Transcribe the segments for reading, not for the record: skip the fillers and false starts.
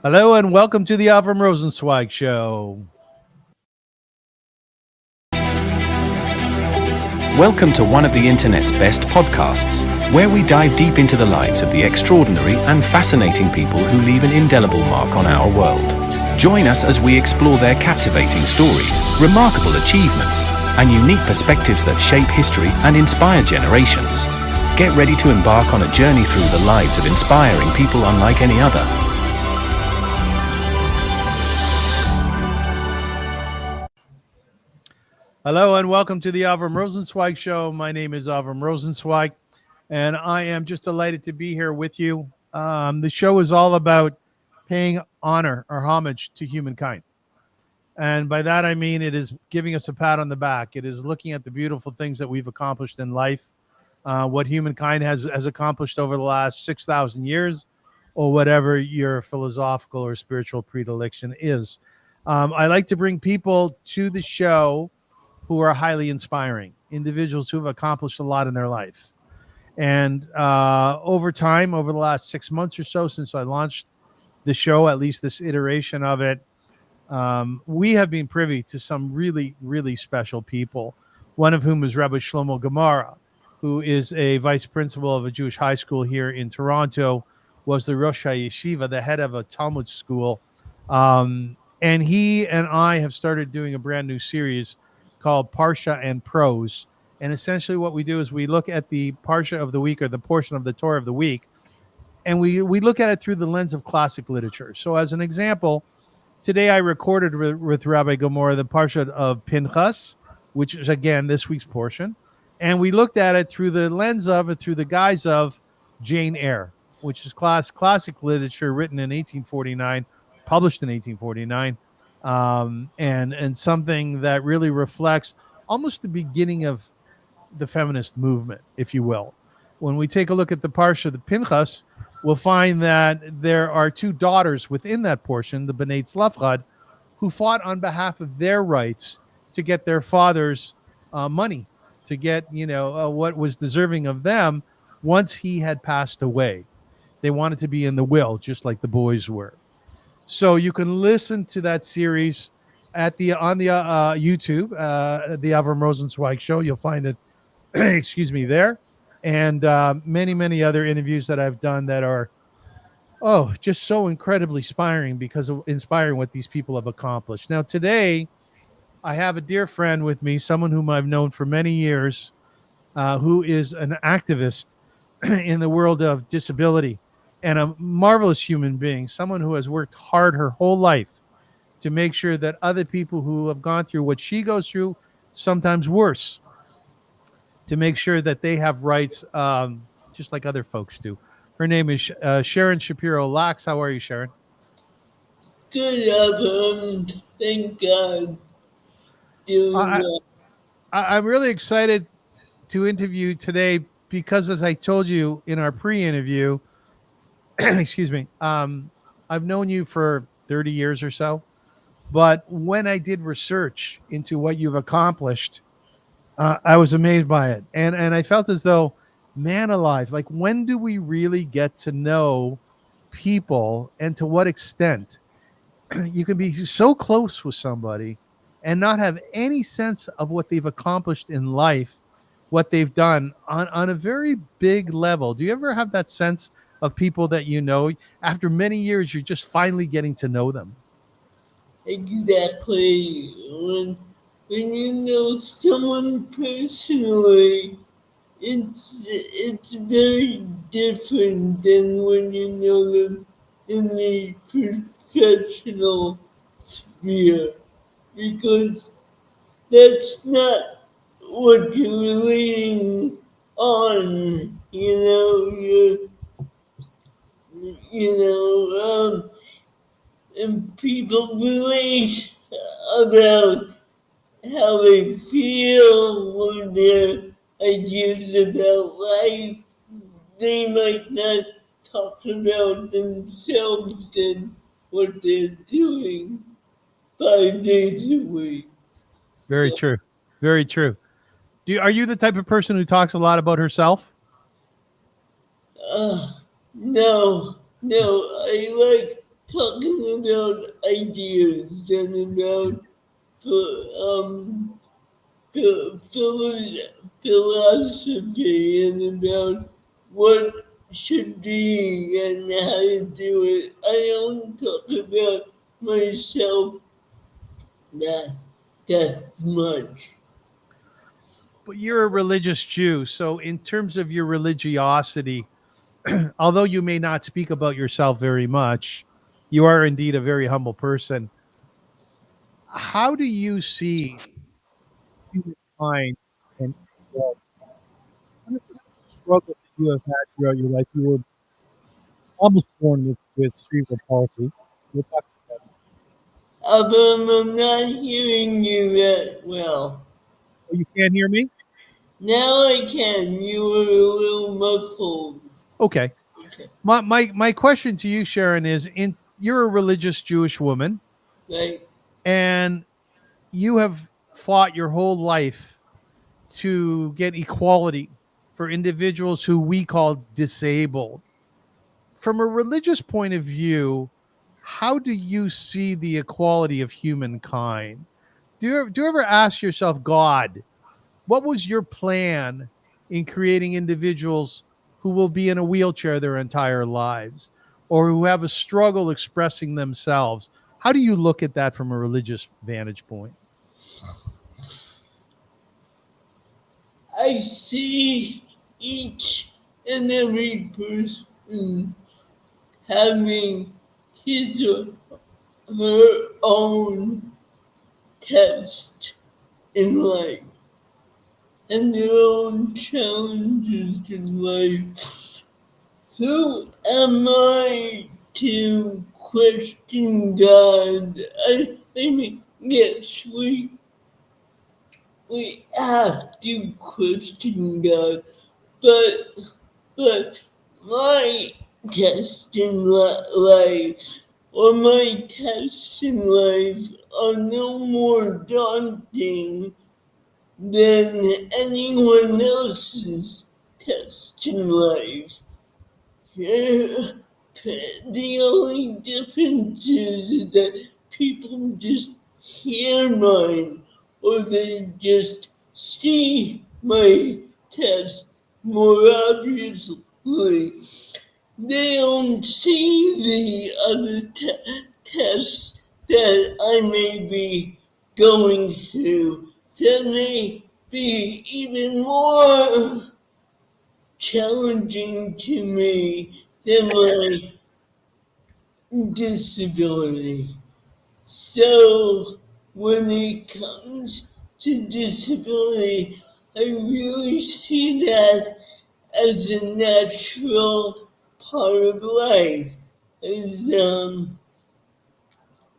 Hello and welcome to the Avrum Rosensweig Show. Welcome to one of the internet's best podcasts, where we dive deep into the lives of the extraordinary and fascinating people who leave an indelible mark on our world. Join us as we explore their captivating stories, remarkable achievements, and unique perspectives that shape history and inspire generations. Get ready to embark on a journey through the lives of inspiring people unlike any other. Hello and welcome to the Avrum Rosensweig Show. My name is Avrum Rosensweig, and I am just delighted to be here with you. The show is all about paying honor or homage to humankind. And by that, I mean it is giving us a pat on the back. It is looking at the beautiful things that we've accomplished in life, what humankind has accomplished over the last 6,000 years, or whatever your philosophical or spiritual predilection is. I like to bring people to the show who are highly inspiring, individuals who have accomplished a lot in their life. And over time, over the last 6 months or so since I launched the show, at least this iteration of it, we have been privy to some really, really special people, one of whom is Rabbi Shlomo Gemara, who is a vice principal of a Jewish high school here in Toronto, was the Rosh HaYeshiva, the head of a Talmud school. And he and I have started doing a brand new series called Parsha and Prose. And essentially what we do is we look at the Parsha of the week, or the portion of the Torah of the week, and we look at it through the lens of classic literature. So as an example, today I recorded with Rabbi Gemara the Parsha of Pinchas, which is, again, this week's portion. And we looked at it through the lens of it, through the guise of Jane Eyre, which is classic literature written in 1849, published in 1849. And something that really reflects almost the beginning of the feminist movement, if you will. When we take a look at the Parsha, the Pinchas, we'll find that there are two daughters within that portion, the Bnei Tzlafchad, who fought on behalf of their rights to get their father's money, to get what was deserving of them once he had passed away. They wanted to be in the will, just like the boys were. So you can listen to that series on the YouTube, the Avrum Rosensweig Show. You'll find it, there, and many other interviews that I've done that are just so incredibly inspiring because of inspiring what these people have accomplished. Now today, I have a dear friend with me, someone whom I've known for many years, who is an activist in the world of disability, and a marvelous human being, someone who has worked hard her whole life to make sure that other people who have gone through what she goes through, sometimes worse, to make sure that they have rights just like other folks do. Her name is Sharon Shapiro Lacks. How are you, Sharon? Good, thank God. I'm really excited to interview today because, as I told you in our pre-interview, I've known you for 30 years or so, but when I did research into what you've accomplished, I was amazed by it. And I felt as though, man alive, like, when do we really get to know people, and to what extent you can be so close with somebody and not have any sense of what they've accomplished in life, what they've done on a very big level? Do you ever have that sense of people that after many years, you're just finally getting to know them? Exactly. When you know someone personally, it's very different than when you know them in the professional sphere, because that's not what you're leaning on. And people relate about how they feel when their ideas about life. They might not talk about themselves and what they're doing 5 days a week. Very true. Very true. Are you the type of person who talks a lot about herself? No, I like talking about ideas and about philosophy and about what should be and how to do it. I don't talk about myself that much. But you're a religious Jew. So, in terms of your religiosity, although you may not speak about yourself very much, you are indeed a very humble person. How do you see humankind and well, what are the struggles that you have had throughout your life? You were almost born with cerebral palsy. We'll talk about I'm not hearing you that well. oh, you can't hear me? Now I can. You were a little muffled. Okay. Okay. My question to you, Sharon, is you're a religious Jewish woman Like, and you have fought your whole life to get equality for individuals who we call disabled. From a religious point of view, how do you see the equality of humankind? Do you ever ask yourself, God, what was your plan in creating individuals who will be in a wheelchair their entire lives or who have a struggle expressing themselves? How do you look at that from a religious vantage point? I see each and every person having his or her own test in life and their own challenges in life. Who am I to question God? I mean, yes, we have to question God, but but my test in life or my tests in life are no more daunting than anyone else's test in life. Yeah, the only difference is that people just hear mine or they just see my test more obviously. They don't see the other tests that I may be going through that may be even more challenging to me than my disability. So when it comes to disability, I really see that as a natural part of life, as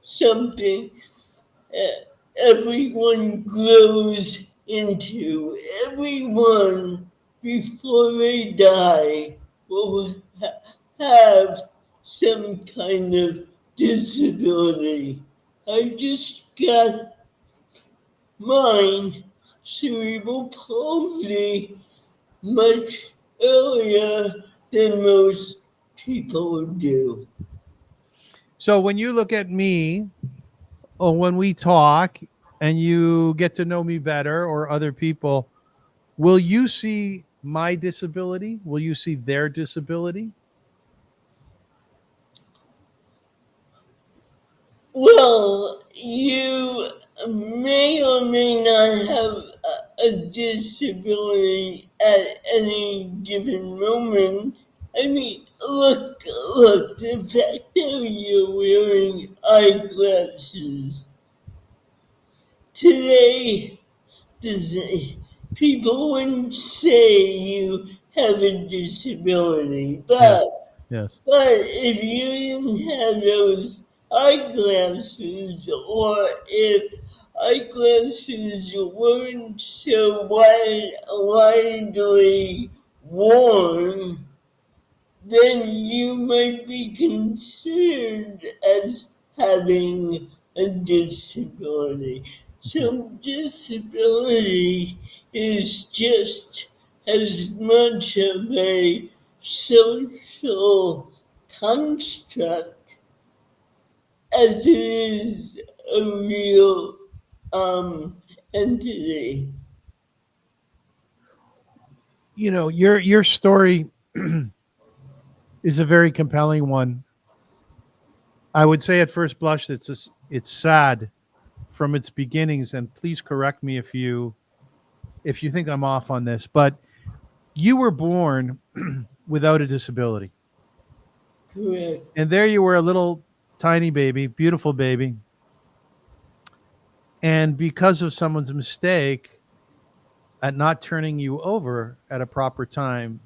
something everyone grows into. Everyone, before they die, will have some kind of disability. I just got mine, cerebral palsy, much earlier than most people do. So when you look at me or when we talk and you get to know me better or other people, will you see my disability? Will you see their disability? Well, you may or may not have a disability at any given moment. I mean, look, the fact that you're wearing eyeglasses today, does- people wouldn't say you have a disability, Yes. but Yes. if you didn't have those eyeglasses, or if eyeglasses weren't so widely worn, then you might be considered as having a disability. So disability is just as much of a social construct as it is a real entity. You know, your story is a very compelling one. I would say at first blush it's sad from its beginnings, and please correct me if you think I'm off on this, but you were born without a disability. Correct. And there you were, a little tiny baby, beautiful baby. And because of someone's mistake at not turning you over at a proper time,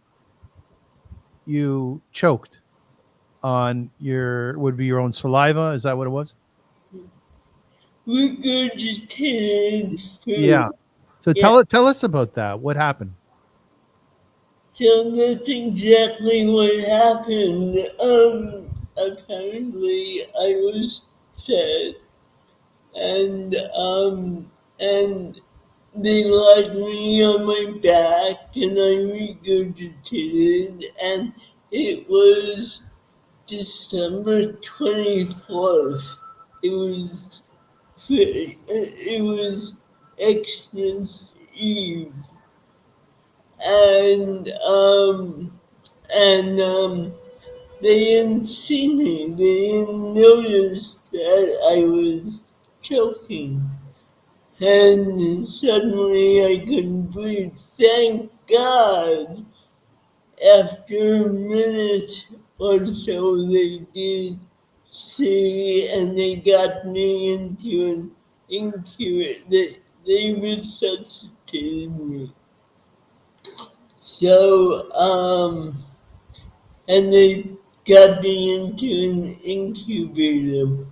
you choked on your would be your own saliva. Is that what it was? Regurgitated Yeah. food. So Yeah. tell us about that. What happened? So that's exactly what happened. Apparently I was sad, and and they laid me on my back and I regurgitated, and it was December 24th. It was Xmas Eve, and and they didn't see me. They didn't notice that I was choking. And suddenly I couldn't breathe. Thank God. After a minute or so, they did see, and they got me into an incubator. They resuscitated me. So, and they got me into an incubator.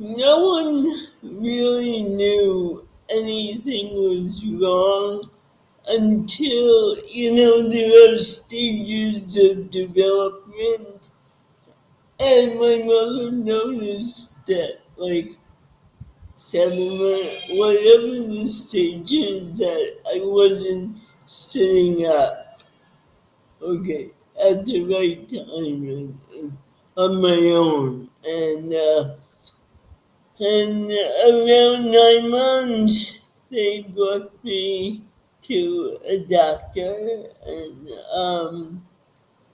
No one really knew anything was wrong until, there are stages of development. And my mother noticed that, like, 7 or whatever the stage is, that I wasn't sitting up, okay, at the right time and on my own. And around 9 months, they brought me to a doctor,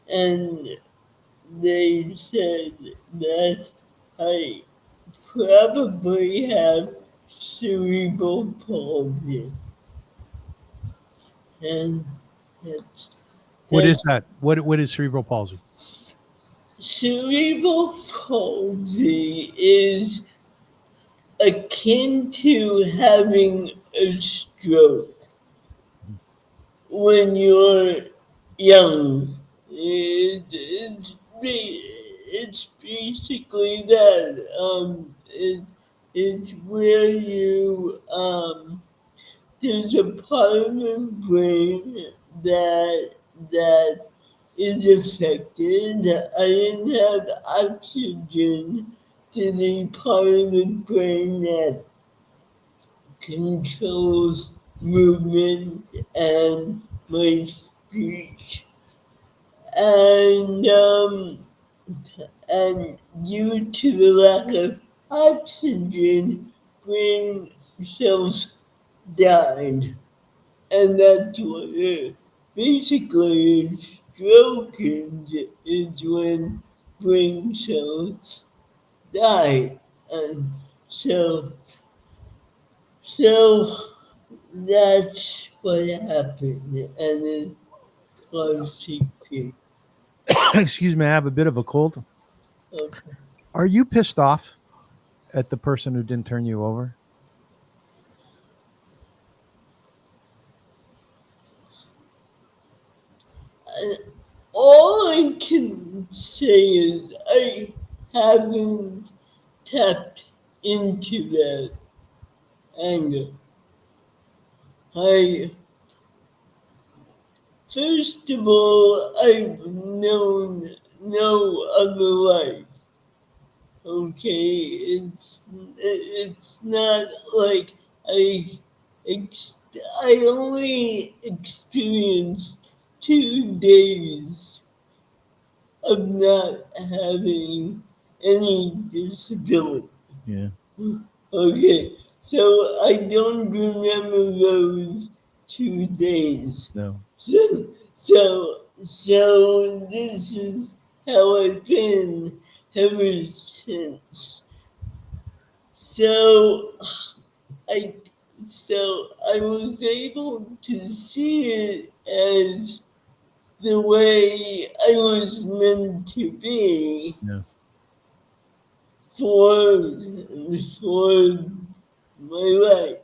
and they said that I probably have cerebral palsy, and that's, What is that's that? What is cerebral palsy? cerebral palsy is akin to having a stroke when you're young. It's basically that. It's where there's a part of the brain that is affected. I didn't have oxygen to the part of the brain that controls movement and my speech. And and due to the lack of oxygen, brain cells died. And that's what it basically stroke is when brain cells die. And so so that's what happened, and it caused TP. Excuse me, I have a bit of a cold. Okay. Are you pissed off at the person who didn't turn you over? And all I can say is I haven't tapped into that anger. I First of all, I've known no other life. Okay, it's not like I I only experienced 2 days of not having any disability. Yeah. Okay, so I don't remember those 2 days. No. So this is how I've been ever since. So I I was able to see it as the way I was meant to be Yes. for my life.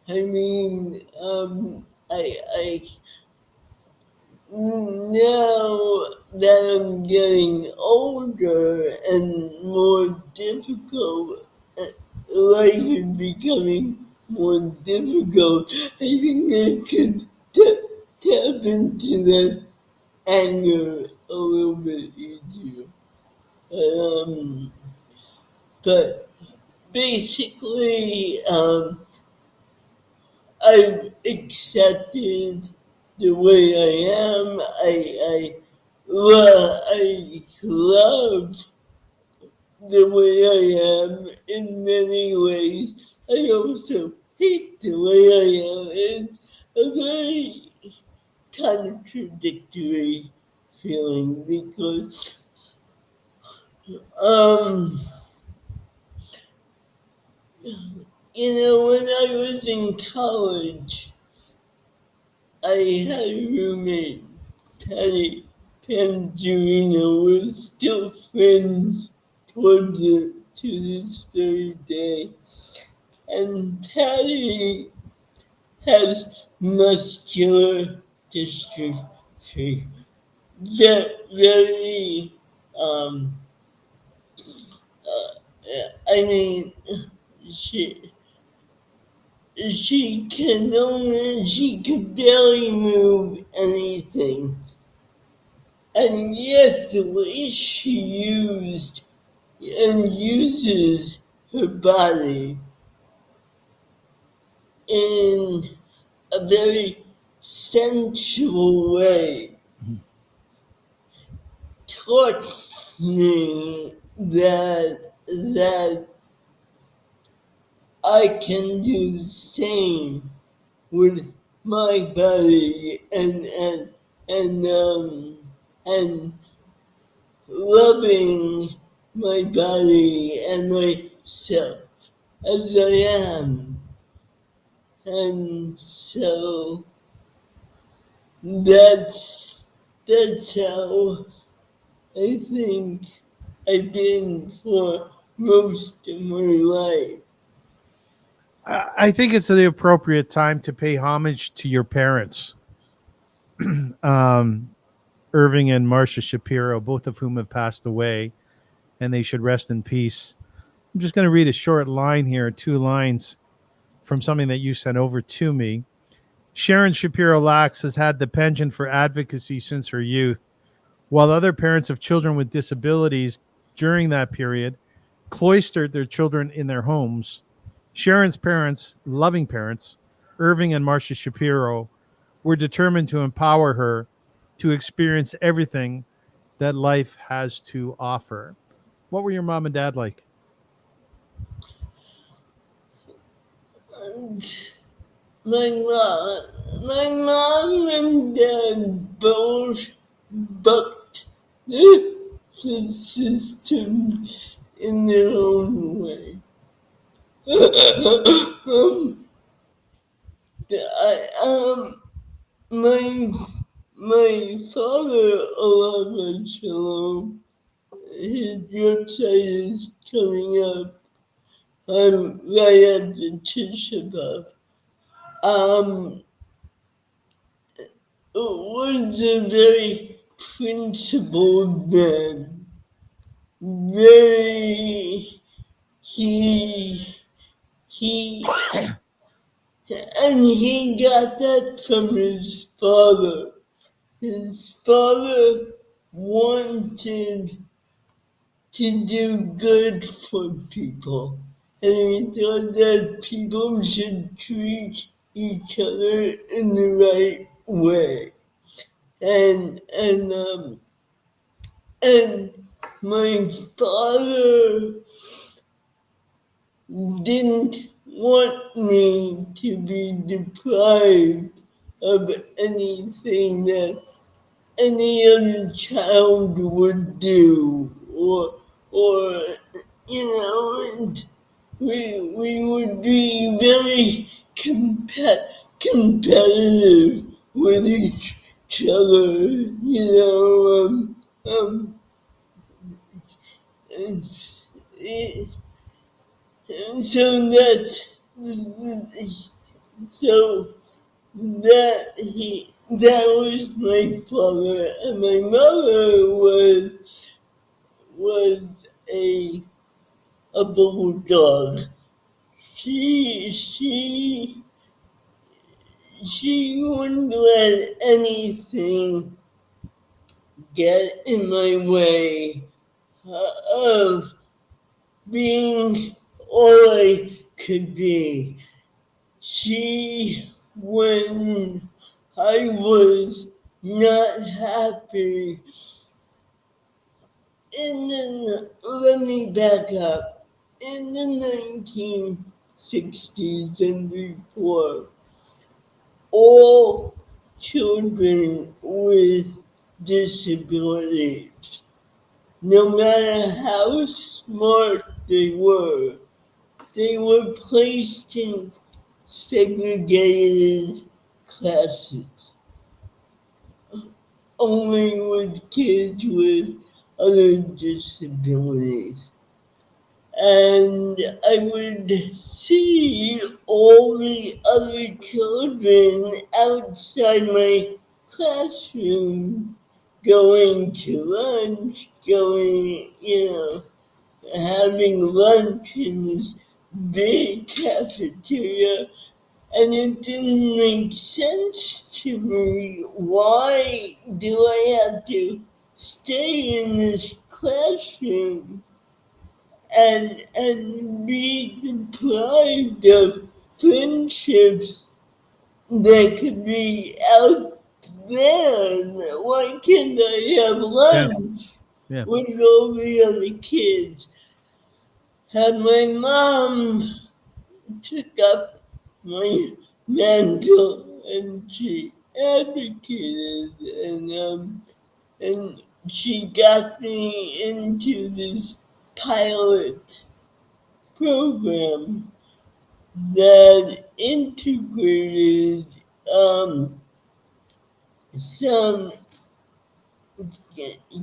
I mean, I now that I'm getting older and more difficult, life is becoming more difficult. I think I could tap into that anger a little bit easier. Um, but basically, I've accepted the way I am. I love the way I am in many ways. I also hate the way I am. It's a very contradictory feeling because um when I was in college I had a roommate, Patty Pangerino. We're still friends to this very day. And Patty has muscular dystrophy. Very, um, I mean, she she could barely move anything. And yet the way she used and uses her body in a very sensual way taught me that I can do the same with my body and loving my body and myself as I am. And so that's how I think I've been for most of my life. I think it's the appropriate time to pay homage to your parents, um, Irving and Marcia Shapiro, both of whom have passed away, and they should rest in peace. I'm just going to read a short line here, 2 lines from something that you sent over to me. Sharon Shapiro Lacks has had the penchant for advocacy since her youth, while other parents of children with disabilities during that period cloistered their children in their homes. Sharon's parents, loving parents, Irving and Marcia Shapiro, were determined to empower her to experience everything that life has to offer. What were your mom and dad like? My mom and dad both bucked the system in their own way. I, my my father, Allah Shalom, his website is coming up right after Tisha B'Av. Was a very principled man. Very he and he got that from his father. His father wanted to do good for people, and he thought that people should treat each other in the right way. And my father didn't want me to be deprived of anything that any other child would do, or and we would be very competitive with each other, and, it, and so that was my father, and my mother was a bulldog. She she she wouldn't let anything get in my way of being all I could be. When I was not happy, let me back up. In the 1960s and before, all children with disabilities, no matter how smart they were placed in segregated classes, only with kids with other disabilities. And I would see all the other children outside my classroom going to lunch, having lunch in this big cafeteria. And it didn't make sense to me. Why do I have to stay in this classroom and be deprived of friendships that could be out there? Why can't I have Yeah. lunch Yeah. with all the other kids? Had my mom took up my mantle and she advocated, and she got me into this pilot program that integrated some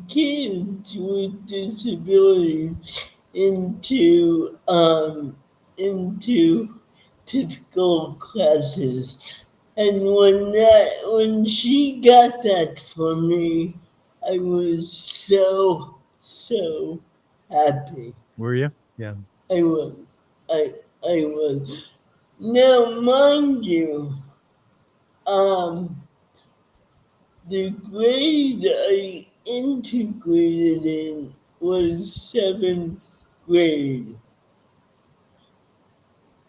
kids with disabilities into typical classes. And when she got that for me, I was so happy. Were you? Yeah. I was. I was. Now, mind you, um, the grade I integrated in was seventh grade,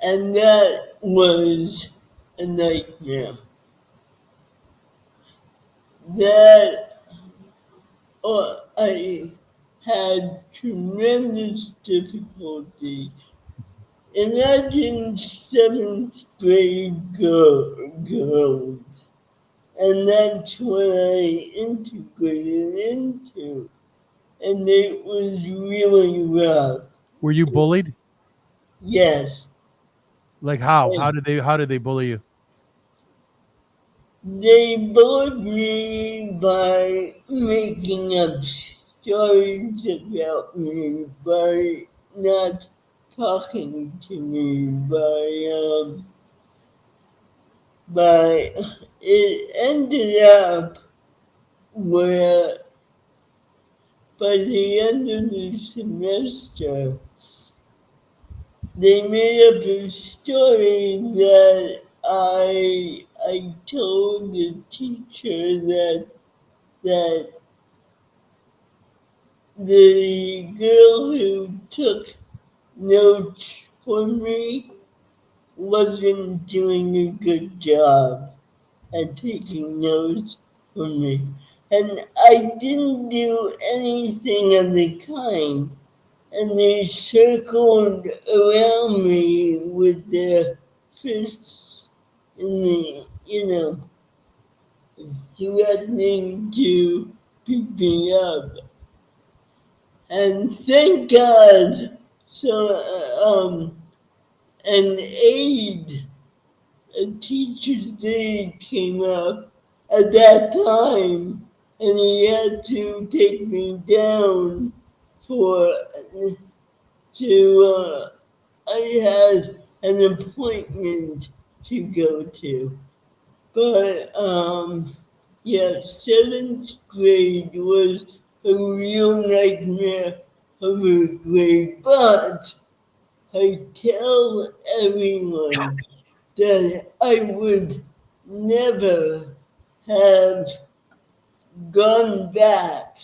and that was a nightmare. That I had tremendous difficulty. Imagine seventh grade girls, and that's what I integrated into, and it was really rough. Were you bullied? Yes, Like how? How did they bully you? they bullied me by making up stories about me, by not talking to me, by it ended up where by the end of the semester, they made up a story that I told the teacher that the girl who took notes for me wasn't doing a good job at taking notes for me. And I didn't do anything of the kind. And they circled around me with their fists in the, threatening to pick me up. And thank God, so an aide, a teacher's aide came up at that time, and he had to take me down for to I had an appointment to go to. But yeah, seventh grade was a real nightmare of a grade. But I tell everyone that I would never have gone back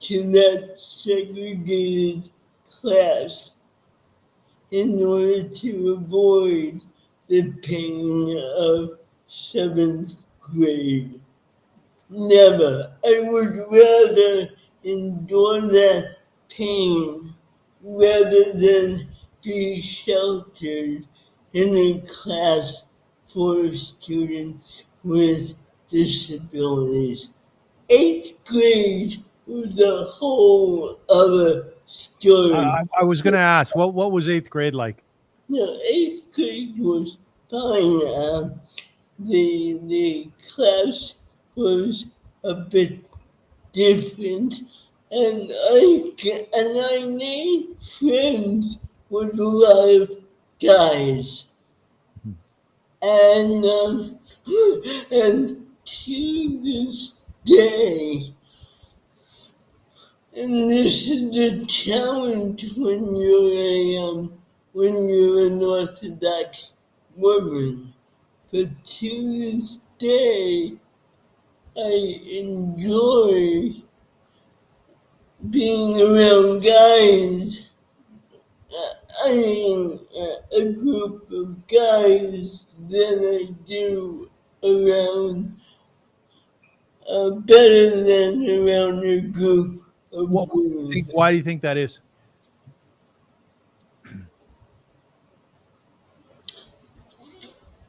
to that segregated class in order to avoid the pain of seventh grade. Never. I would rather endure that pain rather than be sheltered in a class for students with disabilities. Eighth grade was a whole other story. I was going to ask, what was eighth grade like? No, eighth grade was fine. The class was a bit different, and I made friends with a lot of guys, and and to this day, and this is the challenge when you're an Orthodox woman. But to this day, I enjoy being around guys. I mean, a group of guys that I do around better than around a group of women. Why do you think that is?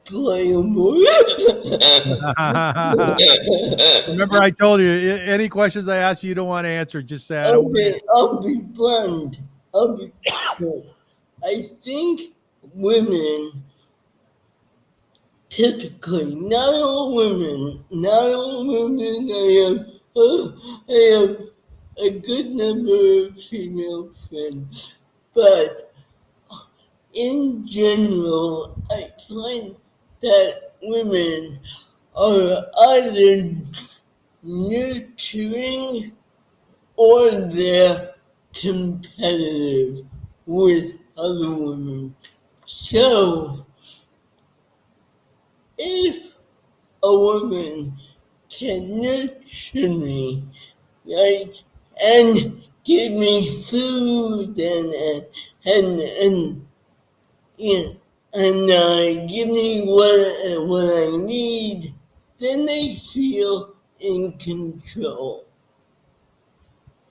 Playable. Remember, I told you, any questions I ask you, you don't want to answer. Just say, I don't want to answer. I'll be blunt. I think women typically, not all women, I have a good number of female friends, but in general, I find that women are either nurturing or they're competitive with other women. So, if a woman can nurture me, right, and give me food and yeah, and give me what I need, then they feel in control.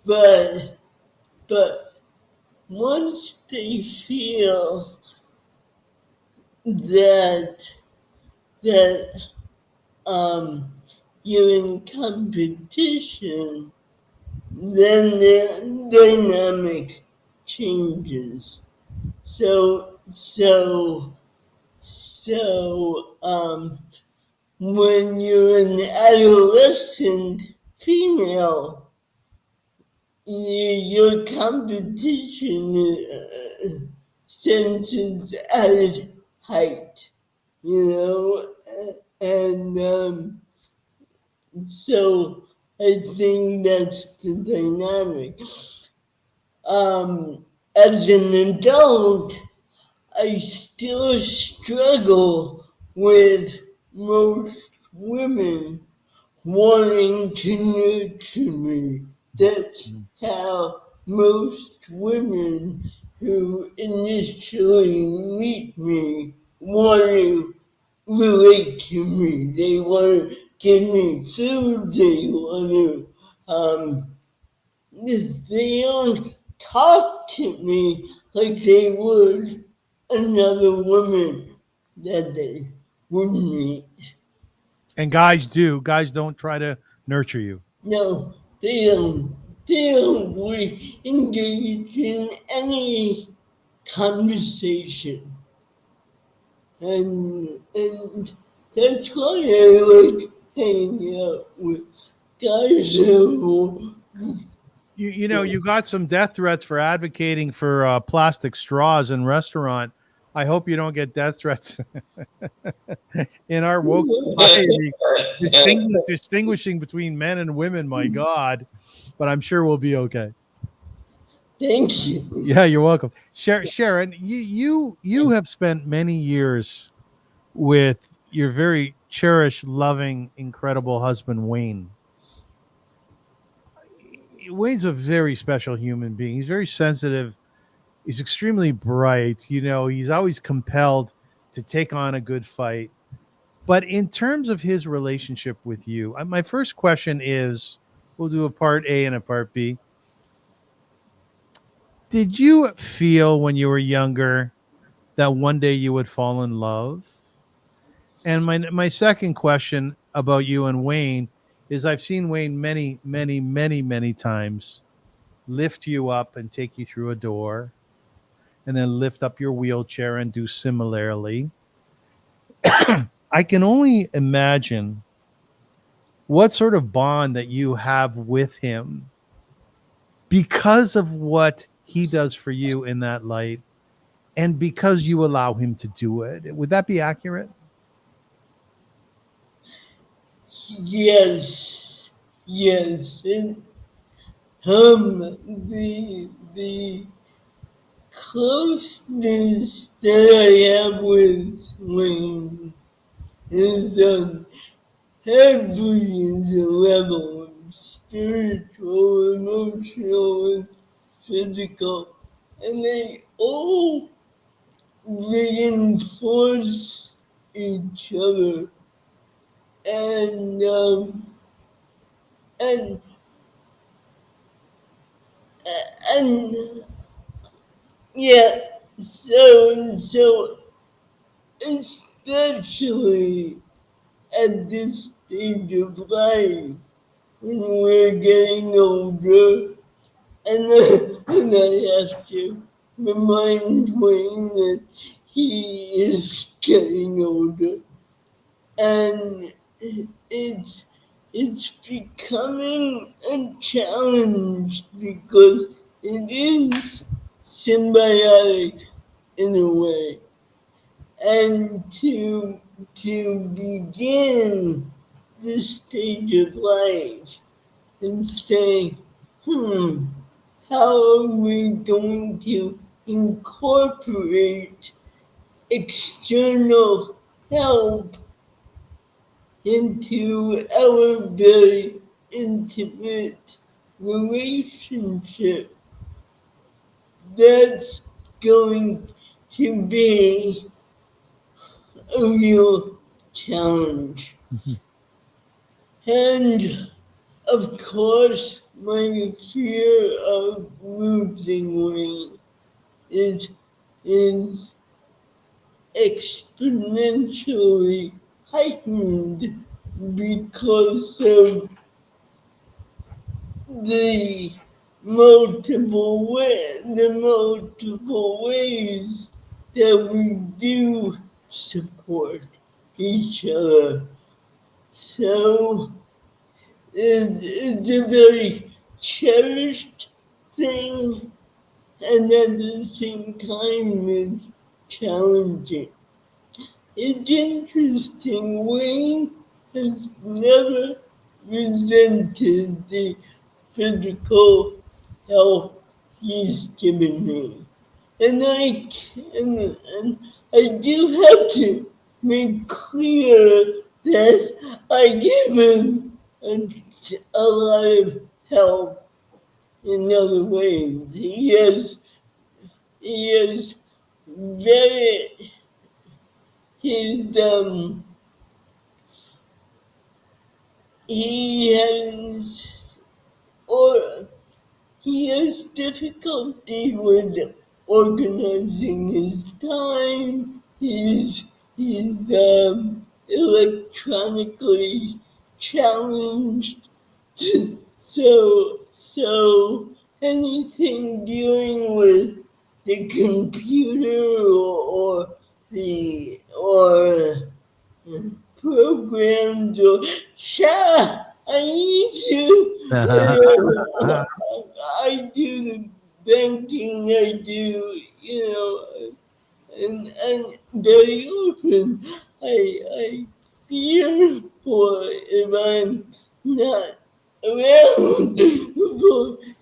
But once they feel that that you're in competition, then the dynamic changes. So when you're an adolescent female, your competition sense is at its height, and so I think that's the dynamic. As an adult, I still struggle with most women wanting to nurture me. That's how most women who initially meet me want to relate to me. They want getting food they want to. They don't talk to me like they would another woman that they would meet. And guys do. Guys don't try to nurture you. No, they don't. They don't really engage in any conversation, and that's why I like hanging out with guys who You got some death threats for advocating for plastic straws in restaurant. I hope you don't get death threats in our woke society, distinguishing between men and women. My God, but I'm sure we'll be okay. Thank you. Yeah, you're welcome, Sharon. You have spent many years with your very cherished, loving, incredible husband, Wayne. Wayne's a very special human being. He's very sensitive. He's extremely bright. He's always compelled to take on a good fight. But in terms of his relationship with you, my first question is, we'll do a part A and a part B. Did you feel when you were younger that one day you would fall in love? And my second question about you and Wayne is, I've seen Wayne many, many, many, many times lift you up and take you through a door and then lift up your wheelchair and do similarly. I can only imagine what sort of bond that you have with him because of what he does for you in that light and because you allow him to do it. Would that be accurate? Yes, yes, and the closeness that I have with Wayne is every level of spiritual, emotional, and physical, and they all reinforce each other, and and and yeah, so especially at this stage of life when we're getting older, and I have to remind Wayne that he is getting older, and it's it's becoming a challenge because it is symbiotic in a way, and to begin this stage of life and say, how are we going to incorporate external help into our very intimate relationship? That's going to be a real challenge. And of course, my fear of losing weight is exponentially heightened because of the multiple ways that we do support each other. So it's a very cherished thing, and at the same time it's challenging. It's interesting, Wayne has never resented the physical help he's given me. And I do have to make clear that I give him a lot of help in other ways. He has very, he's, he has or he has difficulty with organizing his time. He's electronically challenged. So anything dealing with the computer or programs or I need to I do the banking, I do, and very often I fear for if I'm not around,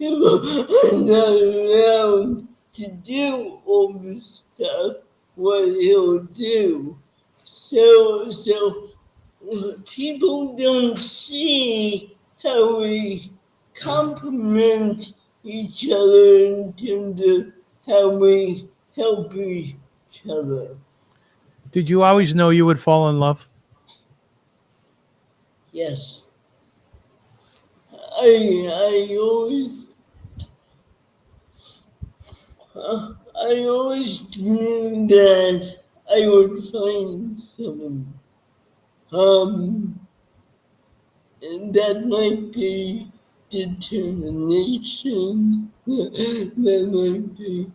if I'm not around to do all the stuff, what he'll do. So people don't see how we complement each other in terms of how we help each other. Did you always know you would fall in love? Yes, I always knew that I would find someone. And that might be determination. That might be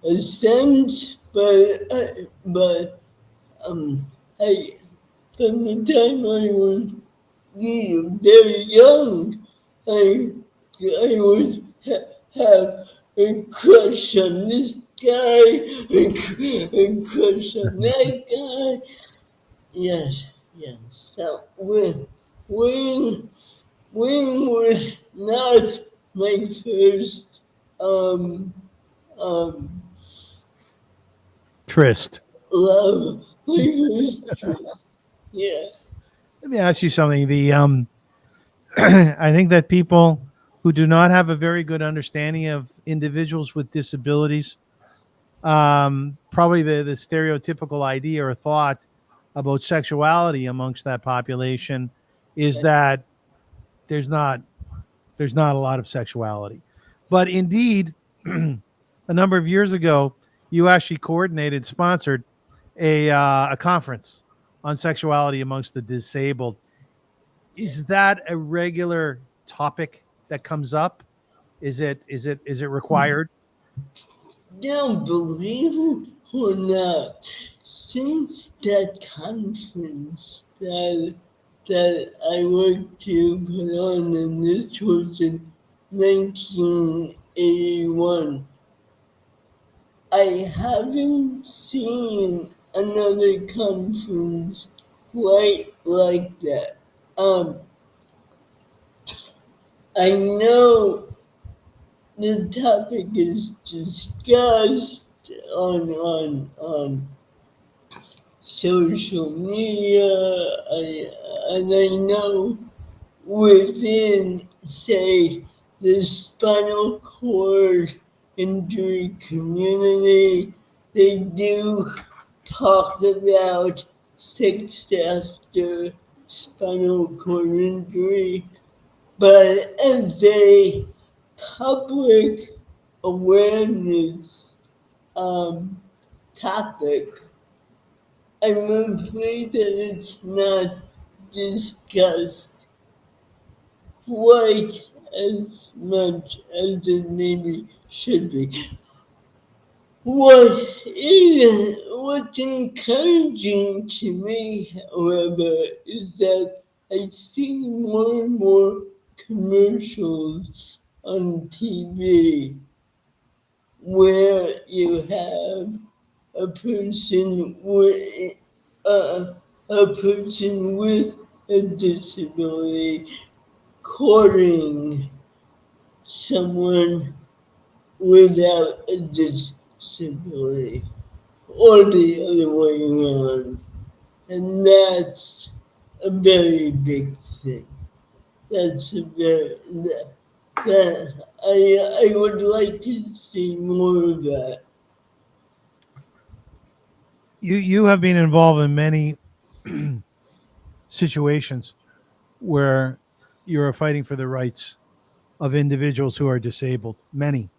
a sense, but I from the time I was very young, I would have a crush on this guy, a crush on that guy. Yes. So when was not my first um um Tryst. love, my first trust. Yeah. Let me ask you something. The I think that people who do not have a very good understanding of individuals with disabilities, probably the stereotypical idea or thought about sexuality amongst that population is that there's not there's not a lot of sexuality. But indeed, a number of years ago, you actually coordinated, sponsored a conference on sexuality amongst the disabled. Is that a regular topic that comes up? Is it required? Now, believe it or not, since that conference that I worked to put on, and this was in 1981, I haven't seen another conference quite like that. Um, I know the topic is discussed on social media, and I know within, say, the spinal cord injury community, they do talk about sex after spinal cord injury, but as a public awareness um, topic, I'm afraid that it's not discussed quite as much as it maybe should be. What's encouraging to me, however, is that I see more and more commercials on TV where you have a person with a person with a disability courting someone without a disability, or the other way around, and that's a very big thing. That's a very that I would like to see more of that. You have been involved in many situations where you're fighting for the rights of individuals who are disabled. Many.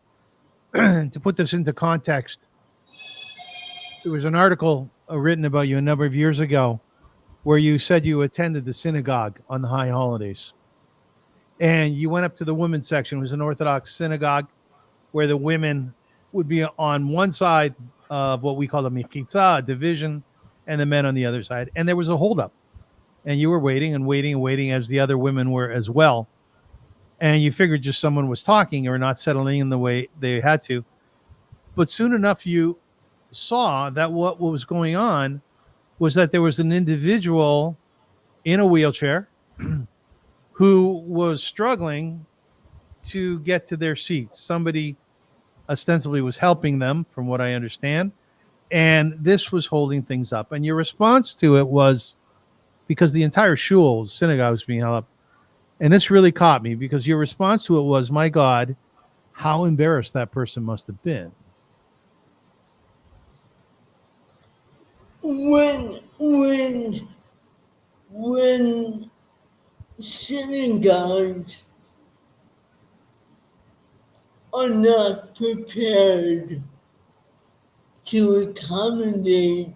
To put this into context, there was an article written about you a number of years ago where you said you attended the synagogue on the high holidays. And you went up to the women's section. It was an Orthodox synagogue where the women would be on one side of what we call the mechitza, a division, and the men on the other side. And there was a holdup. And you were waiting and waiting and waiting, as the other women were as well. And you figured just someone was talking or not settling in the way they had to. But soon enough, you saw that what was going on was that there was an individual in a wheelchair who was struggling to get to their seats. Somebody ostensibly was helping them, from what I understand. And this was holding things up. And your response to it was, because the entire shul, synagogue, was being held up. And this really caught me, because your response to it was, my God, how embarrassed that person must have been. When synagogues are not prepared to accommodate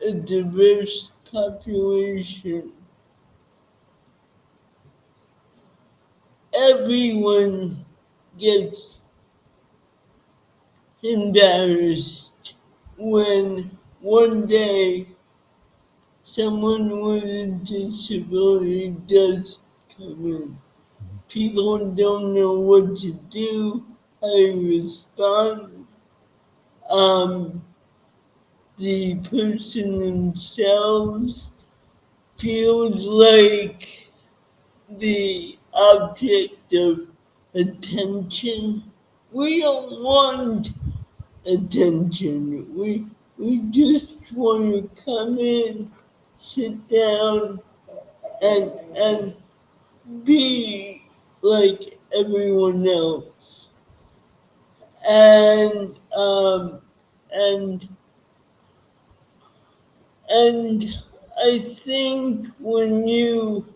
a diverse population, everyone gets embarrassed when one day someone with a disability does come in. People don't know what to do, how to respond. The person themselves feels like the object of attention. We don't want attention. We just want to come in, sit down, and be like everyone else. And and and I think when you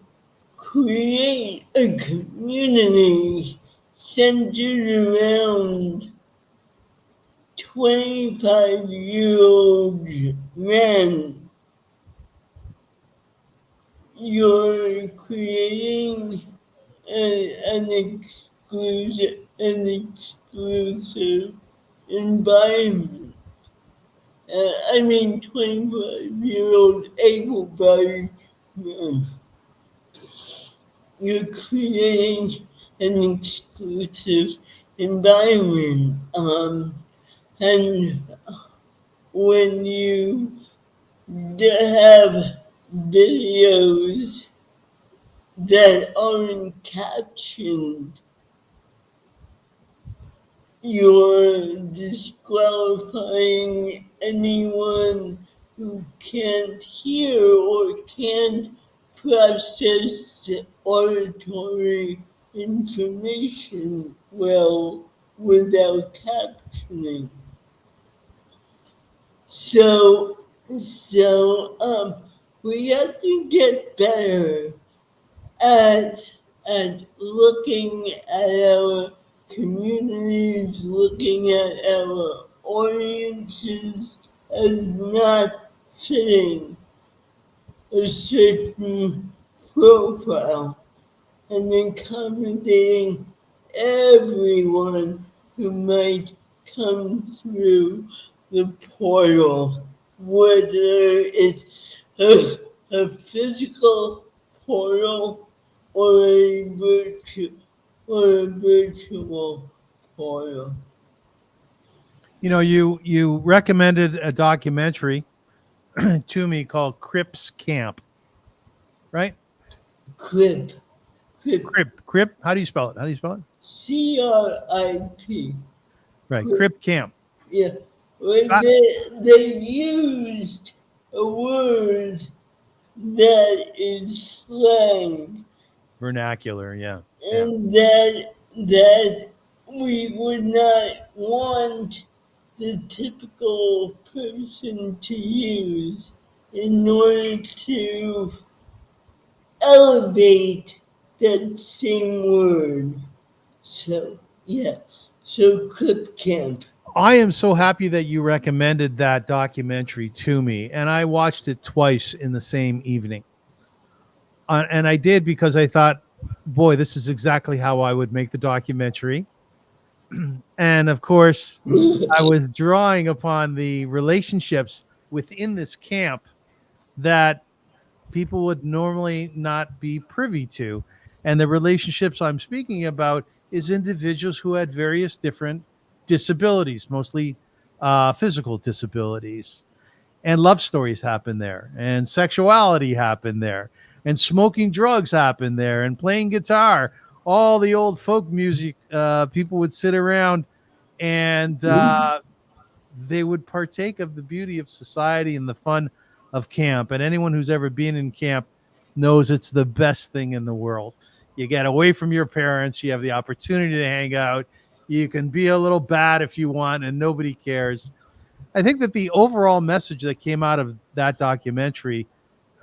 create a community centered around 25-year-old men, you're creating an exclusive environment. I mean, 25-year-old able-bodied men. You're creating an exclusive environment. And when you have videos that aren't captioned, you're disqualifying anyone who can't hear or can't process auditory information well without captioning. So, we have to get better at looking at our communities, looking at our audiences as not fitting a certain profile and accommodating everyone who might come through the portal, whether it's a physical portal or a virtual portal. You know, you recommended a documentary to me called Crip's Camp, right? Crip. Crip. How do you spell it? CRIP. Right, Crip Camp. Yeah. They used a word that is slang. Vernacular, yeah. And that we would not want the typical person to use in order to elevate that same word. So yeah, so Crip Camp. I am so happy that you recommended that documentary to me, and I watched it twice in the same evening. And I did because I thought, boy, this is exactly how I would make the documentary. And of course, I was drawing upon the relationships within this camp that people would normally not be privy to. And the relationships I'm speaking about is individuals who had various different disabilities, mostly physical disabilities. And love stories happen there, and sexuality happened there, and smoking drugs happened there, and playing guitar. All the old folk music, people would sit around and they would partake of the beauty of society and the fun of camp. And anyone who's ever been in camp knows it's the best thing in the world. You get away from your parents, you have the opportunity to hang out, you can be a little bad if you want, and nobody cares. I think that the overall message that came out of that documentary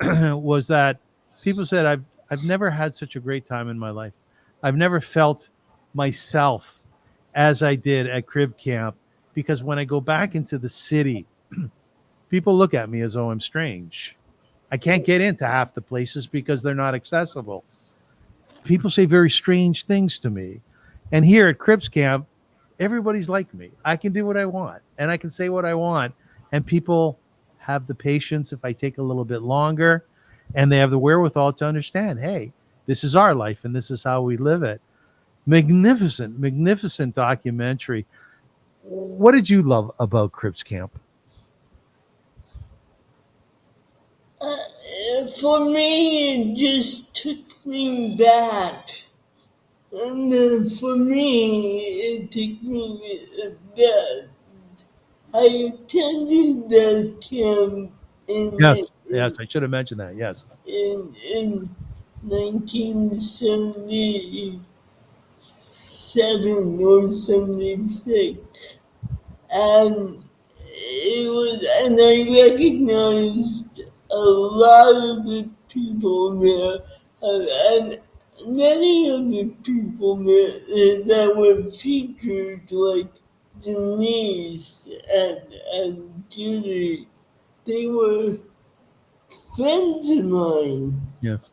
was that people said, I've never had such a great time in my life. I've never felt myself as I did at Crib Camp, because when I go back into the city, people look at me as though I'm strange. I can't get into half the places because they're not accessible. People say very strange things to me. And here at Cribs Camp, everybody's like me. I can do what I want and I can say what I want. And people have the patience if I take a little bit longer, and they have the wherewithal to understand, hey, this is our life and this is how we live it. Magnificent, magnificent documentary. What did you love about Cribs Camp? For me, it just took me back. And for me, it took me that I attended that camp Yes, yes, I should have mentioned that. Yes. in 1977 or 76. And and I recognized a lot of the people there, and many of the people there that were featured, like Denise and Judy, they were friends of mine. Yes.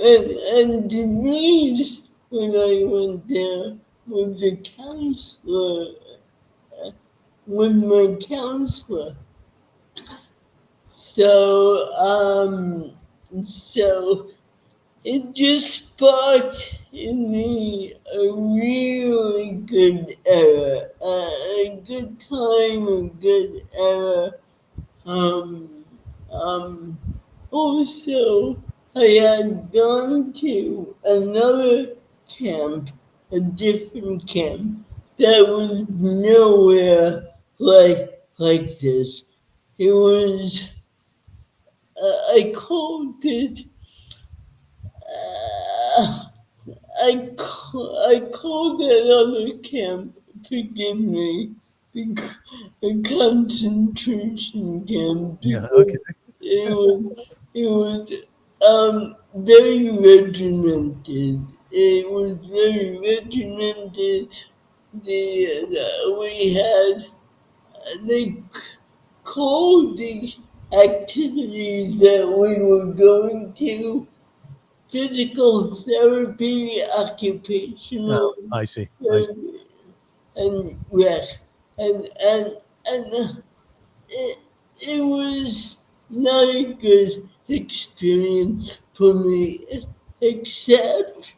And Denise, when I went there, was a counselor, was my counselor. So, so it just sparked in me a really good era, a good time, a good era. Um, Also, I had gone to another camp, a different camp, that was nowhere like this. It was, I called it, uh, I called that other camp, forgive me, a concentration camp, Yeah. because Okay. it was very regimented. It was very regimented. We had, they called the activities that we were going to physical therapy, Oh, occupational I see. I see. therapy, and rest. And it, it was not a good experience for me, except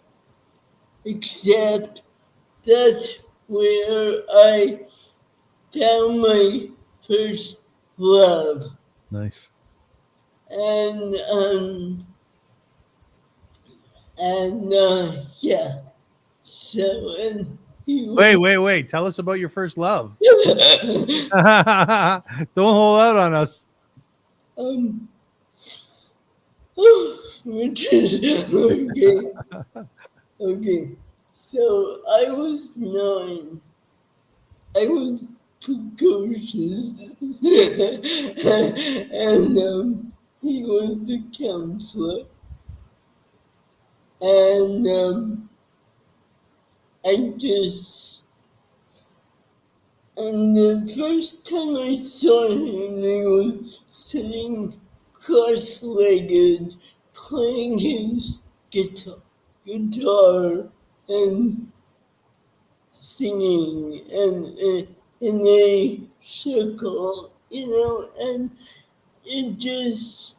except that's where I found my first love. Nice. And yeah. So and he Wait, was wait, wait. Tell us about your first love. Don't hold out on us. um which is okay. So I was 9. I was precocious, and he was the counselor, and I just and the first time I saw him, he was sitting cross-legged, playing his guitar and singing and in a circle, and it just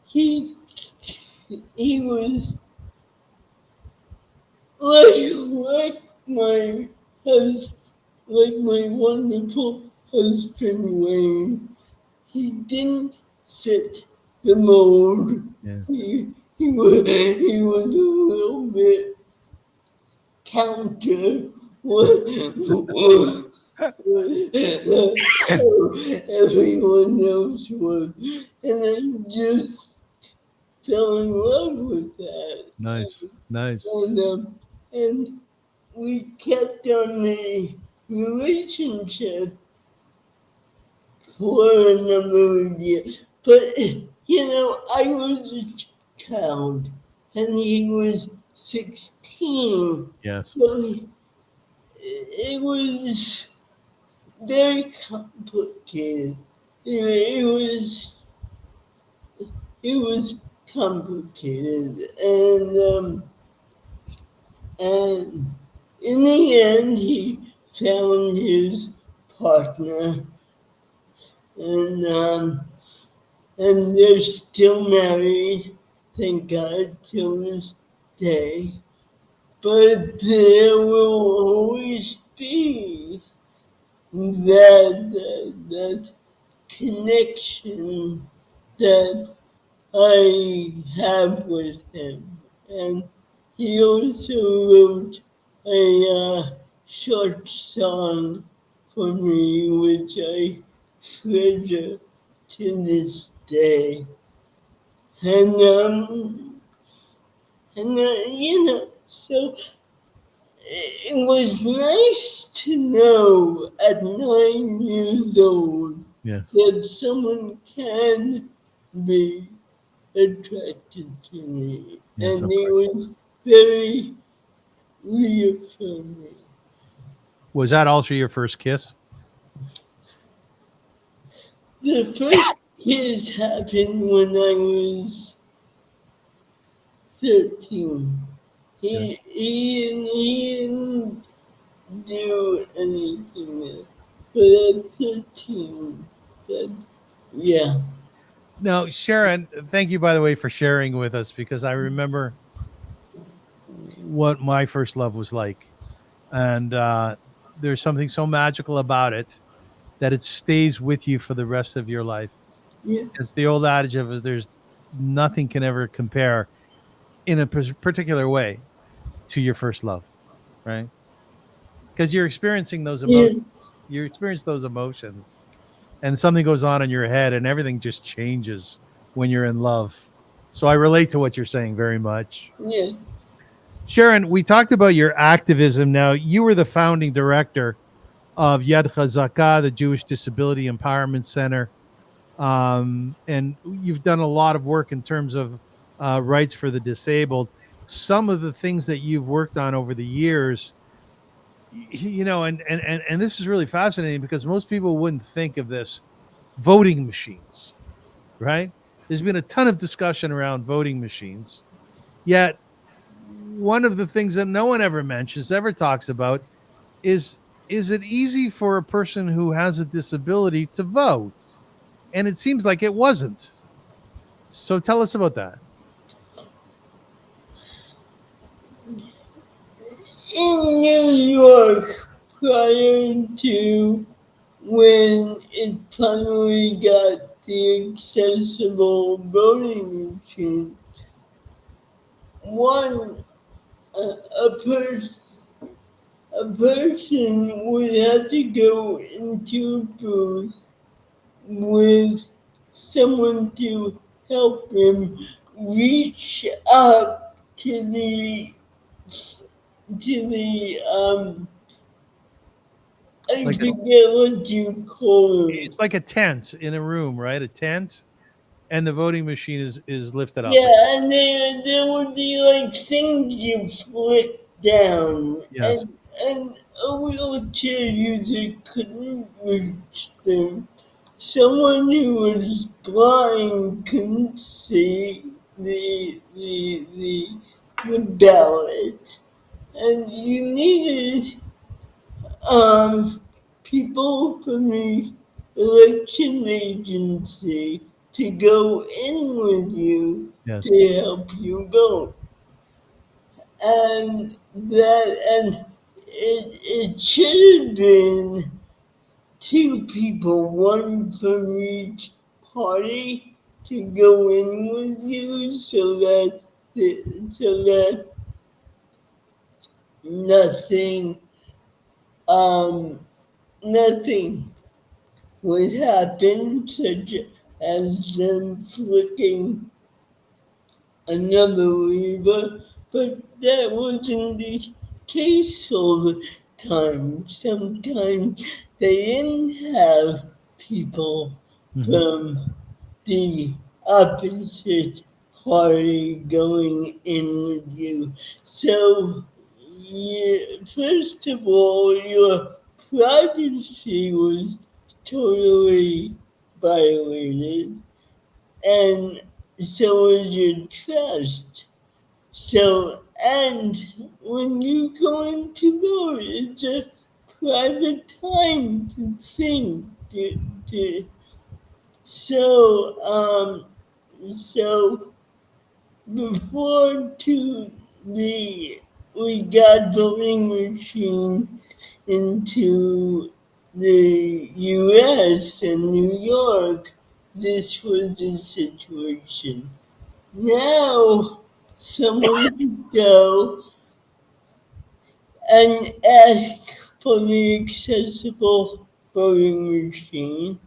he he was like my husband, like my wonderful husband Wayne. He didn't fit the mold. Yeah. He was a little bit counter what everyone else was, and I just fell in love with that. Nice. Nice. And we kept on the relationship for a number of years. But, I was a child and he was 16. Yes. So it was very complicated. It was complicated. And in the end, he found his partner, and they're still married, thank God, till this day. But there will always be that connection that I have with him. And he also wrote a short song for me, which I treasure to this day. And, so it was nice to know at 9 years old Yes. that someone can be attracted to me. Yes, And of he course. was very reaffirming. Was that also your first kiss? The first kiss happened when I was 13. He didn't do anything else. But at 13, yeah. No, Sharon, thank you, by the way, for sharing with us, because I remember what my first love was like. And there's something so magical about it that it stays with you for the rest of your life. Yeah. It's the old adage of there's nothing can ever compare in a particular way to your first love, right? Because you're experiencing those Yeah. emotions. You experience those emotions, and something goes on in your head, and everything just changes when you're in love. So I relate to what you're saying very much. Yeah. Sharon, we talked about your activism. Now, you were the founding director of Yad Chazaka, the Jewish Disability Empowerment Center. And you've done a lot of work in terms of rights for the disabled. Some of the things that you've worked on over the years, and this is really fascinating because most people wouldn't think of this. Voting machines, right? There's been a ton of discussion around voting machines, yet one of the things that no one ever mentions, ever talks about, is it easy for a person who has a disability to vote? And it seems like it wasn't. So tell us about that. In New York, prior to when it finally got the accessible voting machine, one a, a person a person would have to go into a booth with someone to help them reach up to the I Like forget what you call them. it's like a tent in a room, right? A tent, and the voting machine is lifted up. Yeah, and there would be like things you flick down, Yes. and a wheelchair user couldn't reach them. Someone who was blind couldn't see the ballot, and you needed um, people from the election agency to go in with you Yes. to help you vote. And it should have been two people, one from each party, to go in with you so that nothing um nothing would happen, such as them flicking another lever, but that wasn't the case all the time. Sometimes they didn't have people Hmm. from the opposite party going in with you. So, first of all, your privacy was totally violated, and so is your trust. So, and when you go into vote, it's a private time to think. To, so, so before to the we got voting machine into the U.S. and New York, this was the situation. Now, someone could go and ask for the accessible voting machine,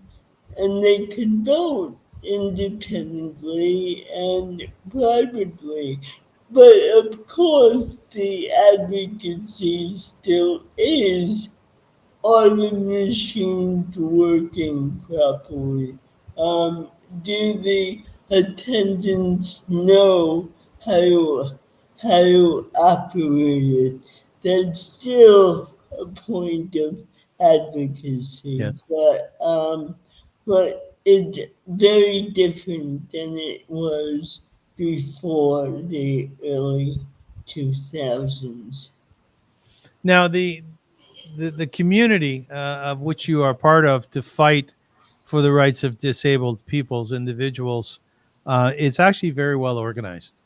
and they could vote independently and privately. But of course, the advocacy still is, are the machines working properly? Do the attendants know how to operate it? That's still a point of advocacy, Yes. but it's very different than it was before the early 2000s. Now the community of which you are part of to fight for the rights of disabled peoples, individuals, it's actually very well organized.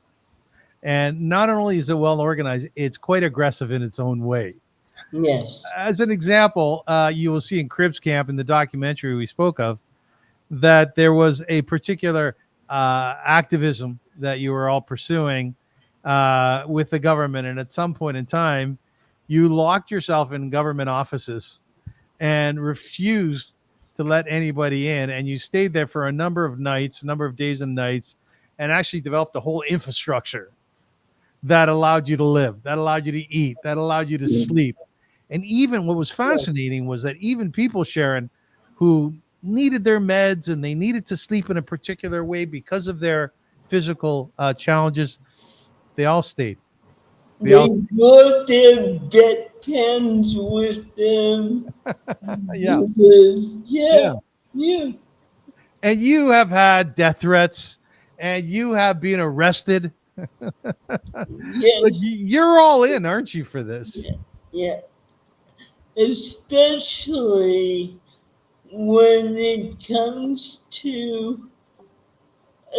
And not only is it well organized, it's quite aggressive in its own way. Yes. As an example, you will see in Crip Camp in the documentary we spoke of that there was a particular activism that you were all pursuing with the government. And at some point in time, you locked yourself in government offices and refused to let anybody in. And you stayed there for a number of nights, a number of days and nights, and actually developed a whole infrastructure that allowed you to live, that allowed you to eat, that allowed you to sleep. And even what was fascinating was that even people, Sharon, who needed their meds and they needed to sleep in a particular way because of their physical challenges, they all stayed. They all, They brought their bedpans with them yeah, because, yeah. yeah, And you have had death threats and you have been arrested. Like yes, you're all in, aren't you, for this? yeah, yeah. Especially when it comes to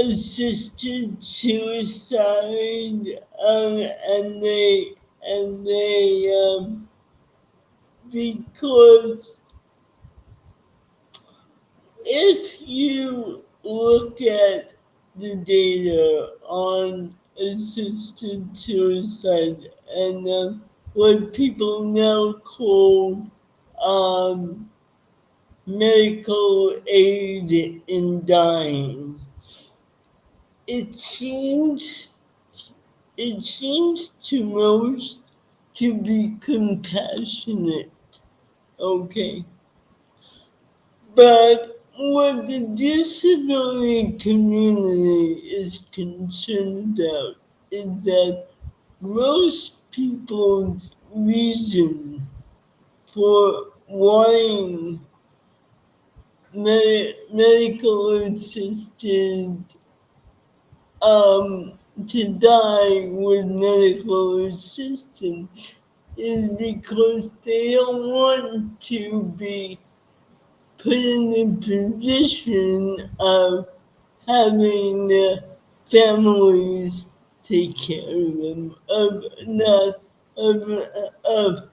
assisted suicide, and they because if you look at the data on assisted suicide and what people now call um, medical aid in dying, it seems to most to be compassionate Okay. But what the disability community is concerned about is that most people's reason for wanting medical assisted to die with medical assistance is because they don't want to be put in the position of having their families take care of them, of not of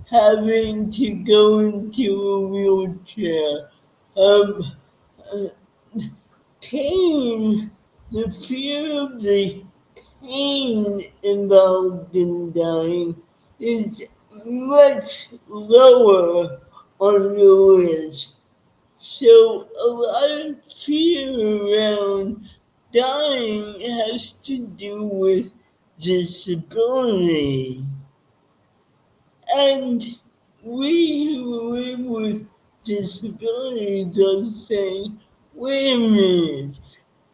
having to go into a wheelchair, of uh, pain, the fear of the pain involved in dying is much lower on the list. So a lot of fear around dying has to do with disability. And we who live with disabilities are saying, wait a minute,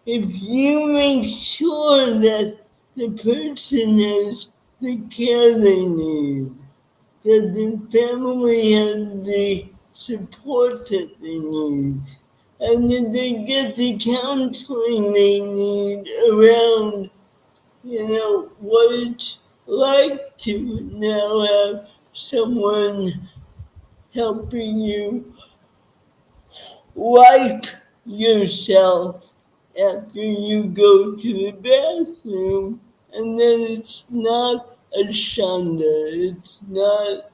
if you make sure that the person has the care they need, that the family has the support that they need, and that they get the counseling they need around, what it's like to now have someone helping you wipe yourself after you go to the bathroom, and then it's not a shanda, it's not,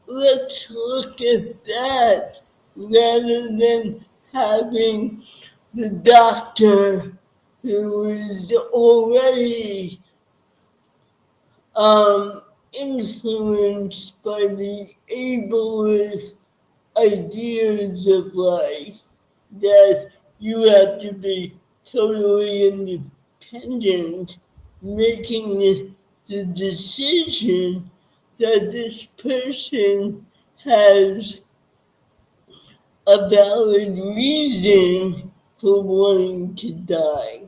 let's look at that rather than having the doctor who is already influenced by the ableist ideas of life that you have to be totally independent, making the decision that this person has a valid reason for wanting to die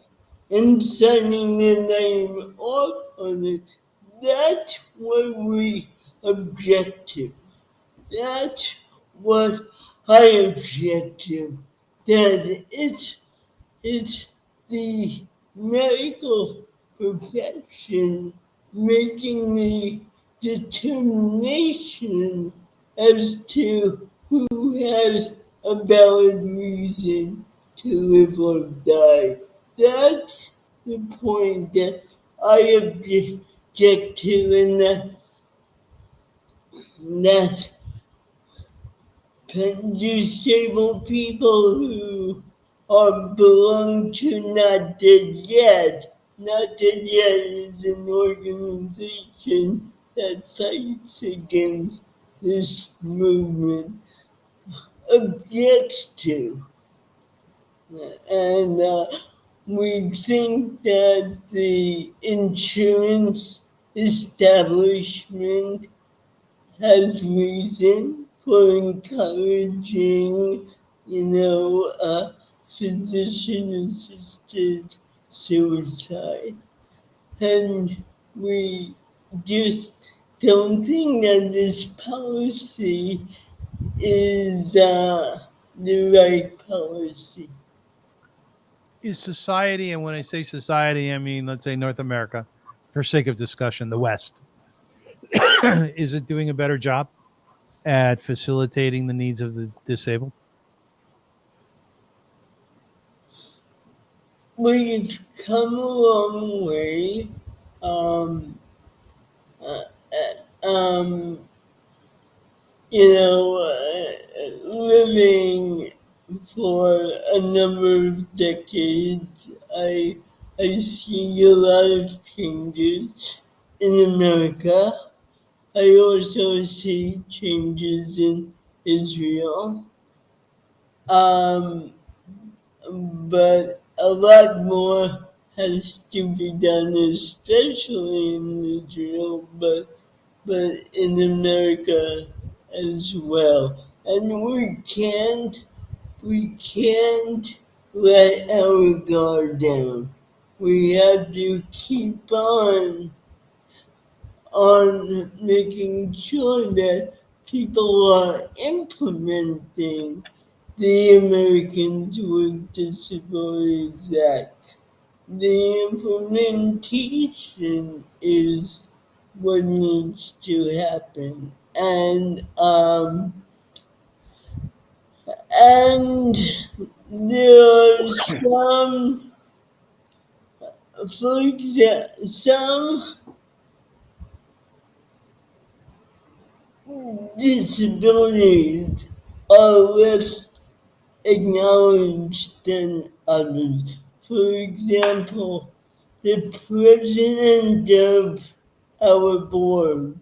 and signing their name off on it. That's what we object to. That's what I object to. That it's the medical profession making the determination as to who has a valid reason to live or die. That's the point that I object to, and that disabled people who are belong to Not Dead Yet. Not Dead Yet is an organization that fights against this movement, objects to. And we think that the insurance establishment has reason for encouraging, physician-assisted suicide. And we just don't think that this policy is the right policy. Is society, and when I say society, I mean, let's say North America, for sake of discussion, the West, is it doing a better job at facilitating the needs of the disabled? We've come a long way. Um, uh, um, living for a number of decades, I see a lot of changes in America. I also see changes in Israel. Um, but a lot more has to be done, especially in Israel, but in America as well. And we can't let our guard down. We have to keep on making sure that people are implementing the Americans with Disabilities Act. The implementation is what needs to happen. And there are for example, some disabilities are less acknowledged than others. For example, the president of our board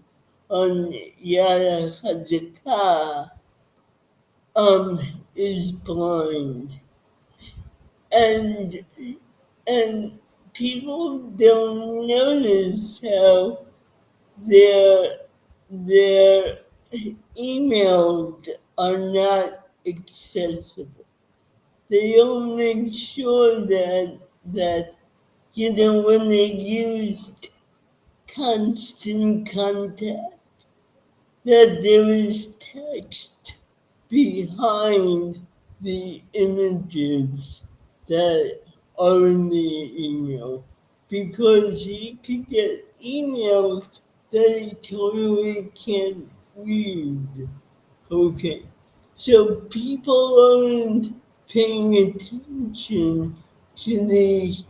on Yada Hazaka is blind, and and people don't notice how their their emails are not accessible. They don't make sure that when they used constant contact, that there is text behind the images that are in the email, because he could get emails that he totally can't read. Okay, so people aren't paying attention to the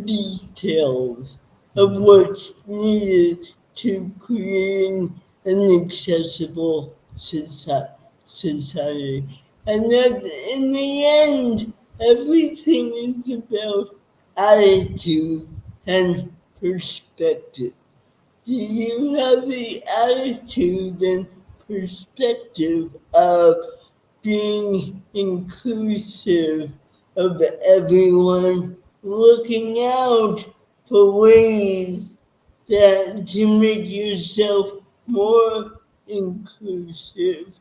details of what's needed to creating an accessible society. And that in the end, everything is about attitude and perspective. Do you have the attitude and perspective of being inclusive of everyone, looking out for ways to make yourself more inclusive,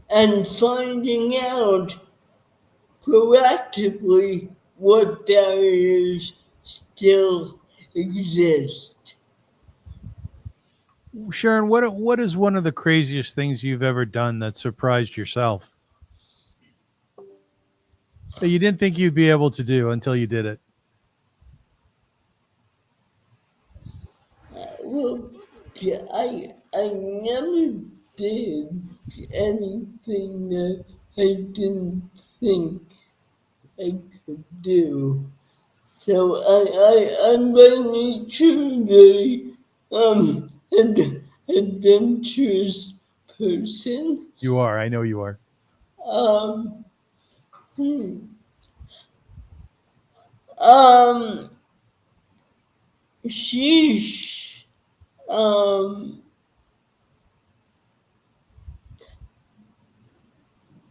and finding out proactively what barriers still exist? Sharon, what is one of the craziest things you've ever done that surprised yourself that you didn't think you'd be able to do until you did it? Well, yeah, I never did anything that I didn't think I could do. So I'm by nature very adventurous person. You are. I know you are. Um, hmm, um, sheesh. Um,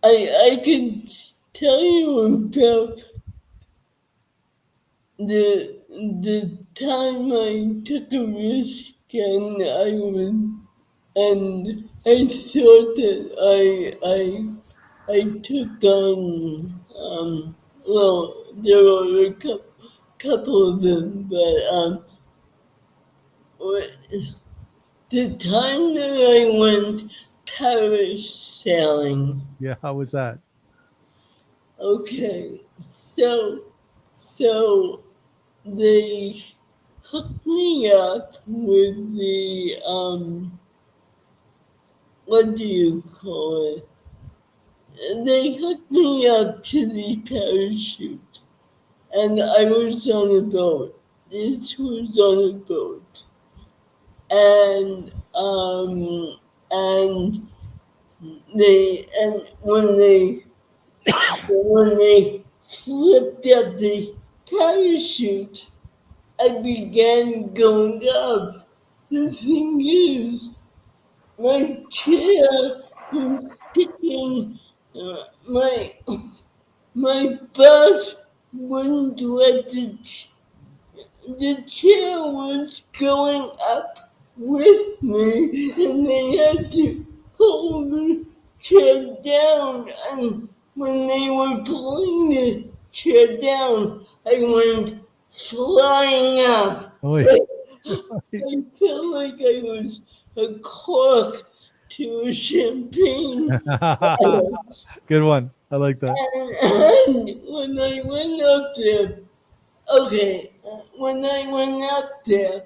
I can tell you about the time I took a risk, and I thought that I took on well, there were a couple of them, but the time that I went parasailing. Yeah. How was that? Okay, so they hooked me up with the what do you call it? They hooked me up to the parachute, and I was on a boat. This was on a boat, and and when they flipped up the parachute, I began going up. The thing is, my chair was sticking. My butt wouldn't let the chair was going up with me, and they had to hold the chair down. And when they were pulling the chair down, I went flying up. Oy. I felt like I was a cork to a champagne. Good one. I like that. And when I went up there, when I went up there,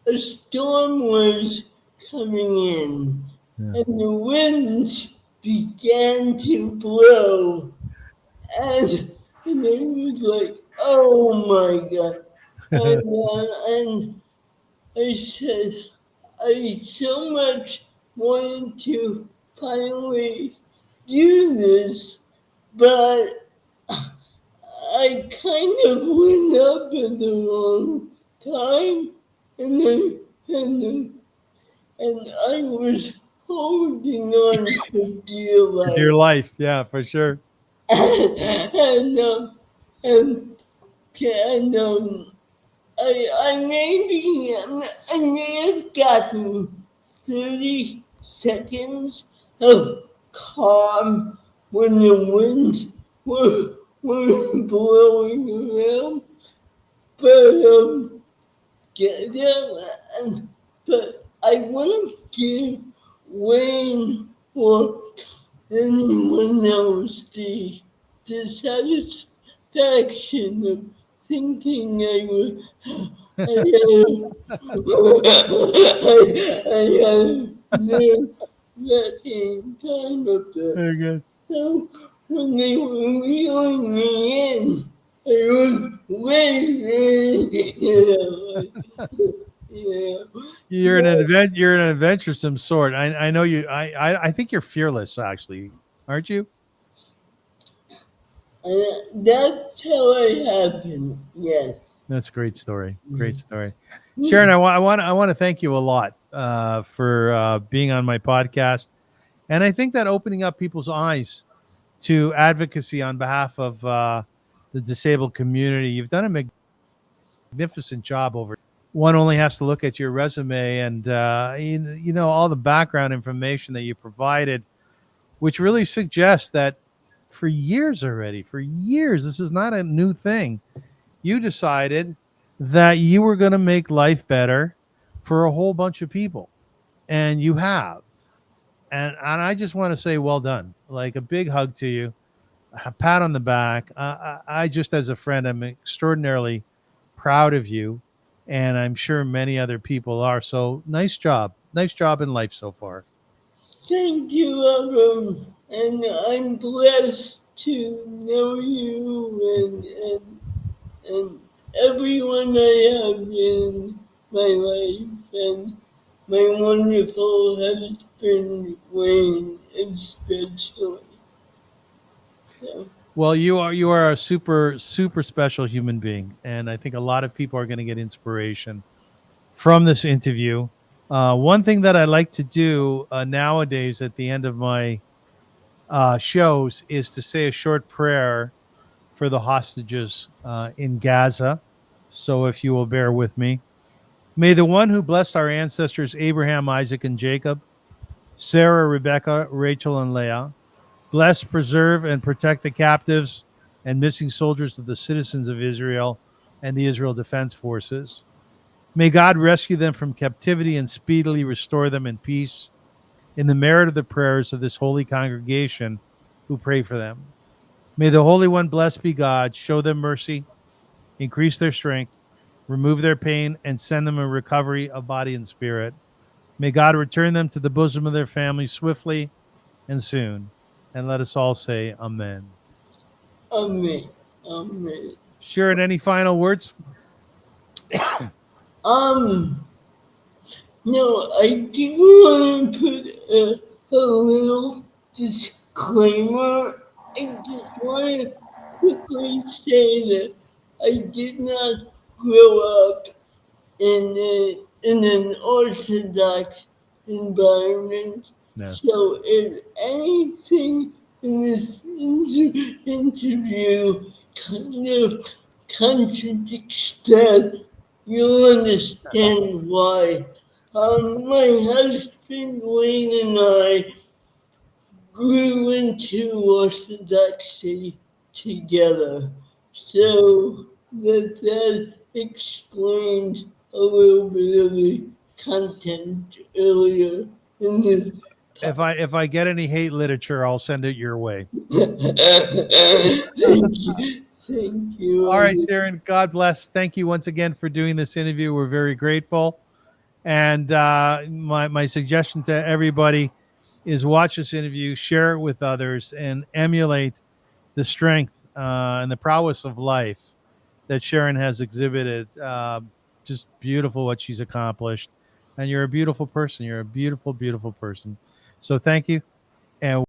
a storm was coming in, Yeah. and the winds began to blow, and I was like, "Oh my God!" And I said, "I so much wanted to finally do this, but I kind of went up at the wrong time, and I was holding on for dear For dear life, life. Yeah, for sure. and and, and I may have gotten 30 seconds of calm when the winds were blowing around, but yeah, but I wouldn't give Wayne or anyone else the satisfaction of thinking I was I had no that time up there. Very good. So when they were reeling me in, I was waiting, yeah. You're you're an adventuresome sort. I know you. I think you're fearless, actually, aren't you? That's how it happened. Yes. That's a great story. Great story. Sharon, I want to thank you a lot for being on my podcast, and I think that opening up people's eyes to advocacy on behalf of the disabled community, you've done a magnificent job over. One only has to look at your resume and you know all the background information that you provided, which really suggests that for years already, for years, this is not a new thing. You decided that you were going to make life better for a whole bunch of people, and you have. And I just want to say, well done. Like a big hug to you, a pat on the back. I just, as a friend, I'm extraordinarily proud of you, and I'm sure many other people are. So nice job in life so far. Thank you, Avrum. And I'm blessed to know you and everyone I have in my life, and my wonderful husband, Wayne, especially. So, Well, you are a super special human being, and I think a lot of people are going to get inspiration from this interview. One thing that I like to do nowadays at the end of my shows is to say a short prayer for the hostages in Gaza. So, if you will bear with me, may the one who blessed our ancestors Abraham, Isaac, and Jacob, Sarah, Rebecca, Rachel, and Leah, bless, preserve, and protect the captives and missing soldiers of the citizens of Israel and the Israel Defense Forces. May God rescue them from captivity and speedily restore them in peace in the merit of the prayers of this holy congregation who pray for them. May the Holy One, blessed be God, show them mercy, increase their strength, remove their pain, and send them a recovery of body and spirit. May God return them to the bosom of their families swiftly and soon. And let us all say amen. amen. Amen. Sharon, any final words? Um, no, I do want to put a little disclaimer. I just want to quickly say that I did not grow up in an orthodox environment. Yes. So if anything in this interview kind of contradicts that, you'll understand why. My husband Wayne and I grew into Orthodoxy together. So that explains a little bit of the content earlier in this. If I get any hate literature, I'll send it your way. Thank you. Thank you. All right, Sharon, God bless. Thank you once again for doing this interview. We're very grateful. And my suggestion to everybody is watch this interview, share it with others, and emulate the strength and the prowess of life that Sharon has exhibited. Just beautiful what she's accomplished. And you're a beautiful person. You're a beautiful, beautiful person. So thank you. And